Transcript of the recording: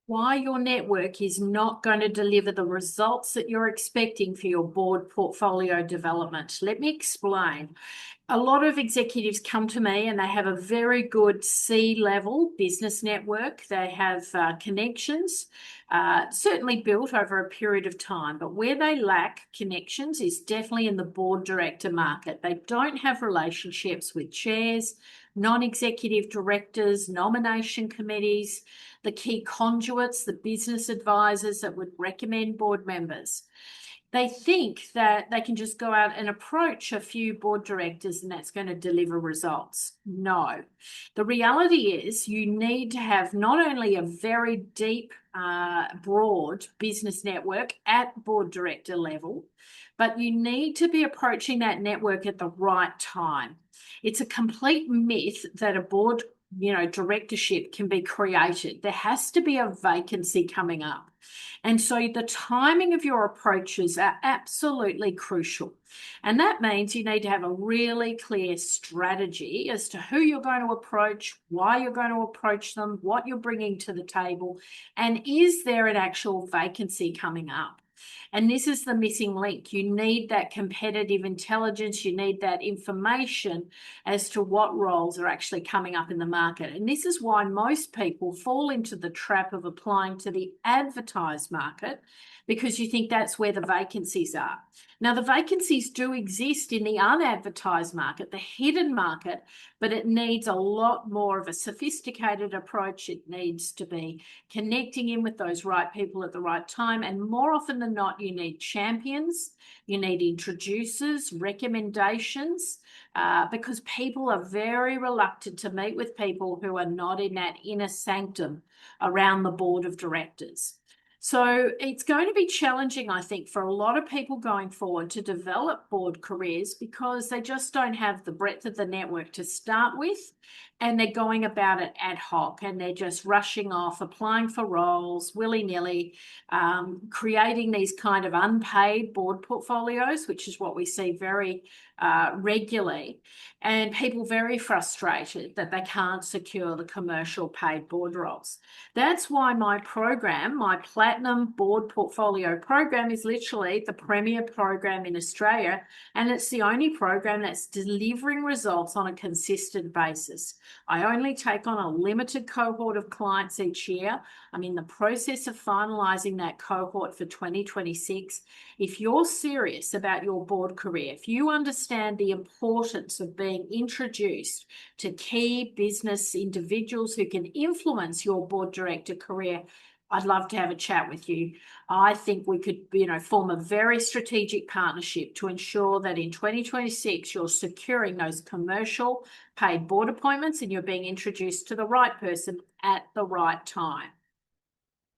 why your network is not going to deliver the results that you're expecting for your board portfolio development. Let me explain. A lot of executives come to me and they have a very good C-level business network. They have connections, certainly built over a period of time, but where they lack connections is definitely in the board director market. They don't have relationships with chairs, non-executive directors, nomination committees, the key conduits, the business advisors that would recommend board members. They think that they can just go out and approach a few board directors and that's going to deliver results. No. The reality is you need to have not only a very deep, broad business network at board director level, but you need to be approaching that network at the right time. It's a complete myth that a board directorship can be created. There has to be a vacancy coming up. And so the timing of your approaches are absolutely crucial. And that means you need to have a really clear strategy as to who you're going to approach, why you're going to approach them, what you're bringing to the table, and is there an actual vacancy coming up? And this is the missing link. You need that competitive intelligence. You need that information as to what roles are actually coming up in the market. And this is why most people fall into the trap of applying to the advertised market, because you think that's where the vacancies are. Now, the vacancies do exist in the unadvertised market, the hidden market, but it needs a lot more of a sophisticated approach. It needs to be connecting in with those right people at the right time. And more often than not, you need champions, you need introducers, recommendations, because people are very reluctant to meet with people who are not in that inner sanctum around the board of directors. So it's going to be challenging, I think, for a lot of people going forward to develop board careers because they just don't have the breadth of the network to start with, and they're going about it ad hoc and they're just rushing off, applying for roles willy-nilly, creating these kind of unpaid board portfolios, which is what we see very regularly, and people very frustrated that they can't secure the commercial paid board roles. That's why my program, my Platinum Board Portfolio Program, is literally the premier program in Australia, and it's the only program that's delivering results on a consistent basis. I only take on a limited cohort of clients each year. I'm in the process of finalising that cohort for 2026. If you're serious about your board career, if you understand the importance of being introduced to key business individuals who can influence your board director career, I'd love to have a chat with you. I think we could, form a very strategic partnership to ensure that in 2026 you're securing those commercial paid board appointments and you're being introduced to the right person at the right time.